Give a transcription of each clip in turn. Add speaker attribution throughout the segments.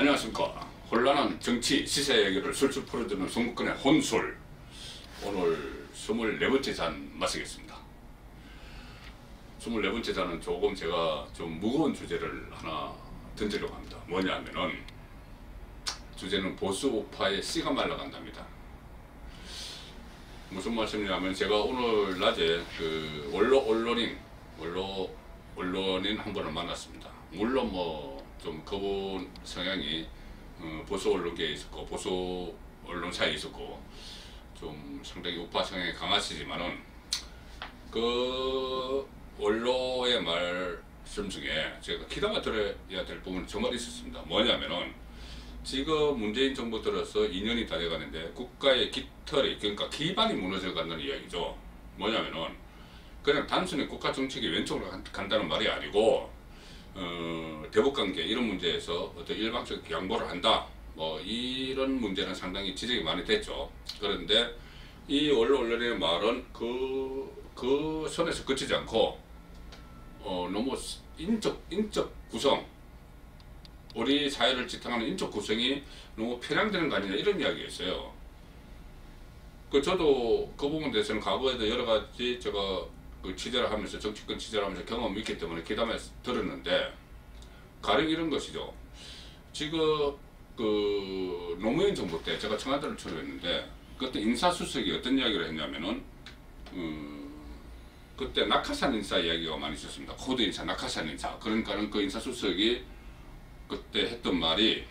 Speaker 1: 안녕하십니까. 혼란한 정치 시세 얘기를 술술 풀어주는 송국근의 혼술. 오늘 24번째 잔 마시겠습니다. 24번째 잔은 조금 제가 좀 무거운 주제를 하나 던지려고 합니다. 뭐냐면은 주제는 보수 우파의 씨가 말라간답니다. 무슨 말씀이냐면 제가 오늘 낮에 그 언론인 한 분을 만났습니다. 물론 뭐 좀 그분 성향이 보수 언론계에 있었고 보수 언론사에 있었고 좀 상당히 우파 성향이 강하시지만은 그 원로의 말씀 중에 제가 귀담아 들어야 될 부분이 정말 있었습니다. 뭐냐면은 지금 문재인 정부 들어서 2년이 다 돼가는데 국가의 깃털이, 그러니까 기반이 무너져 간다는 이야기죠. 뭐냐면은 그냥 단순히 국가 정책이 왼쪽으로 간다는 말이 아니고 대북관계 이런 문제에서 어떤 일방적 양보를 한다, 뭐 이런 문제는 상당히 지적이 많이 됐죠. 그런데 이 언론의 말은 그 선에서 그치지 않고 너무 인적 구성, 우리 사회를 지탱하는 인적 구성이 너무 편향되는 거 아니냐 이런 이야기였어요. 저도 그 부분에 대해서는 과거에도 여러 가지 제가 그 취재를 하면서 정치권 취재를 하면서 경험이 있기 때문에 귀담아 들었는데 가령 이런 것이죠. 지금 그 노무현 정부 때 제가 청와대를 출입했는데 그때 인사수석이 어떤 이야기를 했냐면은 그때 낙하산 인사 이야기가 많이 있었습니다. 코드 인사, 낙하산 인사. 그러니까는 그 인사수석이 그때 했던 말이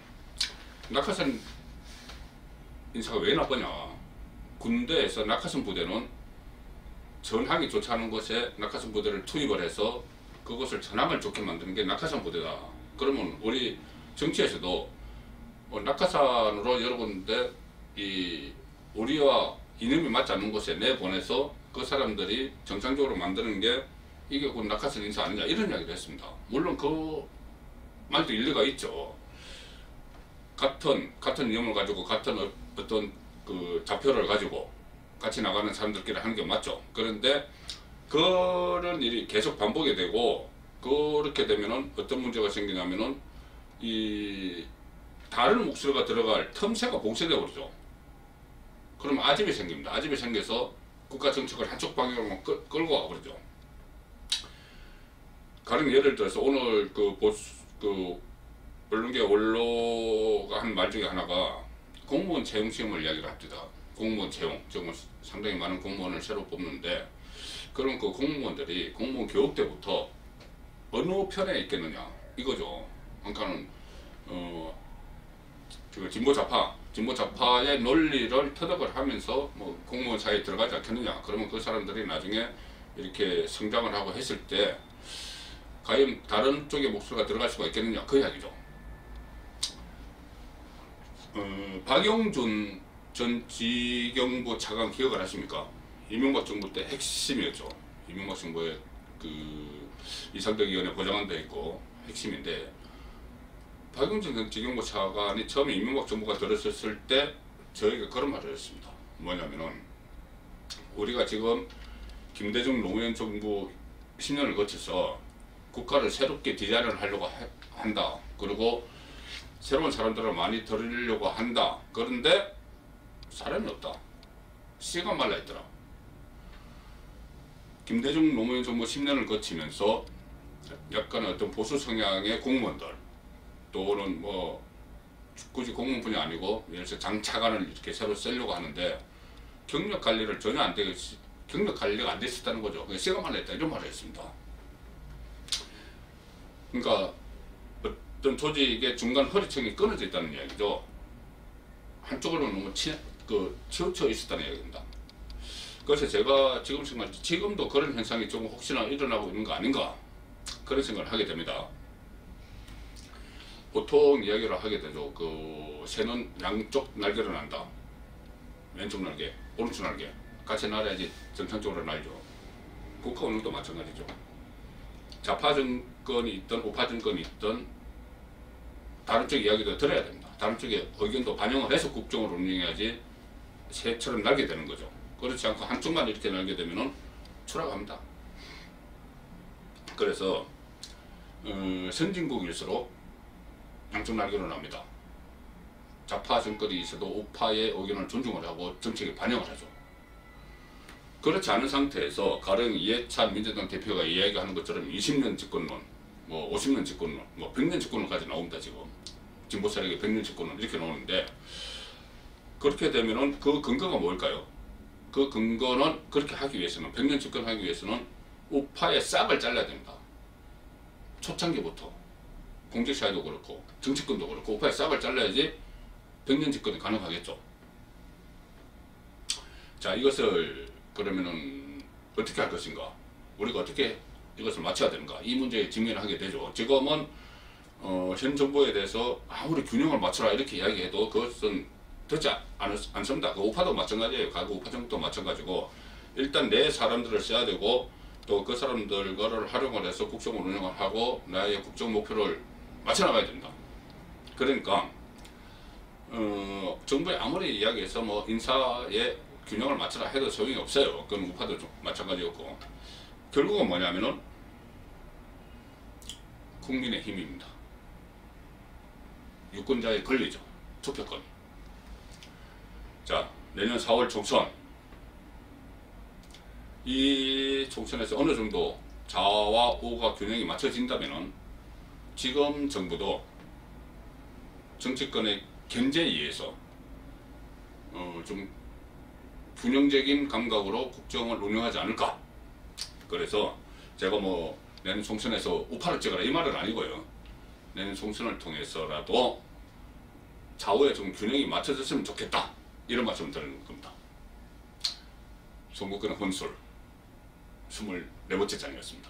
Speaker 1: 낙하산 인사가 왜 나쁘냐. 군대에서 낙하산 부대는 전황이 좋지 않은 곳에 낙하산 부대를 투입을 해서 그것을 전황을 좋게 만드는 게 낙하산 부대다. 그러면 우리 정치에서도 낙하산으로 여러 군데 우리와 이념이 맞지 않는 곳에 내보내서 그 사람들이 정상적으로 만드는 게 이게 곧 낙하산 인사 아니냐 이런 이야기를 했습니다. 물론 그 말도 일리가 있죠. 같은 이념을 가지고 같은 어떤 그 좌표를 가지고 같이 나가는 사람들끼리 하는 게 맞죠. 그런데 그런 일이 계속 반복이 되고 그렇게 되면은 어떤 문제가 생기냐면은 이 다른 목소리가 들어갈 틈새가 봉쇄되어 버리죠. 그러면 아집이 생깁니다. 아집이 생겨서 국가 정책을 한쪽 방향으로만 끌고 가버리죠. 가령 예를 들어서 오늘 그 언론계 원로가 한 말 중에 하나가 공무원 채용 시험을 이야기를 합니다. 공무원 채용, 지금 상당히 많은 공무원을 새로 뽑는데 그런 그 공무원들이 공무원 교육 때부터 어느 편에 있겠느냐 이거죠. 그러니까는 진보좌파의 논리를 터득을 하면서 뭐 공무원 사이에 들어가지 않겠느냐. 그러면 그 사람들이 나중에 이렇게 성장을 하고 했을 때 과연 다른 쪽의 목소리가 들어갈 수가 있겠느냐 그 이야기죠. 박용준 전 지경부 차관 기억을 하십니까? 이명박 정부 때 핵심이었죠. 이명박 정부의 그 이상덕위원회 보좌관도 있고 핵심인데 박용준 전 지경부 차관이 처음에 이명박 정부가 들어섰을 때 저희가 그런 말을 했습니다. 뭐냐면은 우리가 지금 김대중 노무현 정부 10년을 거쳐서 국가를 새롭게 디자인을 하려고 한다. 그리고 새로운 사람들을 많이 들이려고 한다. 그런데 사람이 없다. 씨가 말라있더라. 김대중 노무현 정부 10년을 거치면서 약간 어떤 보수 성향의 공무원들 또는 뭐 굳이 공무원뿐이 아니고 예를 들어서 장차관을 이렇게 새로 쓰려고 하는데 경력 관리를 전혀 안 되게 경력 관리가 안 됐었다는 거죠. 씨가 말라있다 이런 말을 했습니다. 그러니까 어떤 조직의 중간 허리층이 끊어져 있다는 이야기죠. 한쪽으로 너무 치우쳐 있었다는 이야기입니다. 그래서 제가 지금 생각할 때 지금도 그런 현상이 좀 혹시나 일어나고 있는 거 아닌가 그런 생각을 하게 됩니다. 보통 이야기를 하게 되죠. 그 새는 양쪽 날개를 난다. 왼쪽 날개, 오른쪽 날개 같이 날아야지 정상적으로 날죠. 국가 운영도 마찬가지죠. 좌파 정권이 있든 우파 정권이 있든 다른 쪽 이야기도 들어야 됩니다. 다른 쪽의 의견도 반영을 해서 국정을 운영해야지 새처럼 날게 되는 거죠. 그렇지 않고 한쪽만 이렇게 날게 되면은 추락합니다. 그래서 선진국일수록 양쪽 날개로 납니다. 좌파 정권이 있어도 우파의 의견을 존중을 하고 정책에 반영을 하죠. 그렇지 않은 상태에서 가령 이해찬 민주당 대표가 이야기하는 것처럼 20년 집권론, 뭐 50년 집권론, 뭐 100년 집권론까지 나옵니다. 지금 진보 세력의 100년 집권론 이렇게 나오는데, 그렇게 되면은 그 근거가 뭘까요? 그 근거는 그렇게 하기 위해서는, 100년 집권하기 위해서는 우파의 싹을 잘라야 됩니다. 초창기부터 공직사회도 그렇고 정치권도 그렇고 우파의 싹을 잘라야지 100년 집권이 가능하겠죠. 자, 이것을 그러면은 어떻게 할 것인가, 우리가 어떻게 이것을 맞춰야 되는가, 이 문제에 직면하게 되죠. 지금은 현 정부에 대해서 아무리 균형을 맞춰라 이렇게 이야기해도 그것은 되지 않습니다. 그 우파도 마찬가지예요. 가구 우파 정도 마찬가지고, 일단 내 사람들을 써야 되고 또 그 사람들과를 활용을 해서 국정을 운영을 하고 나의 국정 목표를 맞춰나가야 된다. 그러니까 정부에 아무리 이야기해서 뭐 인사의 균형을 맞춰라 해도 소용이 없어요. 그건 우파도 좀 마찬가지였고, 결국은 뭐냐면은 국민의 힘입니다. 유권자의 권리죠. 투표권. 자, 내년 4월 총선, 이 총선에서 어느 정도 좌와 우가 균형이 맞춰진다면은 지금 정부도 정치권의 견제에 의해서 좀 균형적인 감각으로 국정을 운영하지 않을까. 그래서 제가 뭐 내년 총선에서 우파를 찍어라 이 말은 아니고요. 내년 총선을 통해서라도 좌우에 좀 균형이 맞춰졌으면 좋겠다, 이런 말씀을 드리는 겁니다. 송국근의 혼술 24번째 장이었습니다.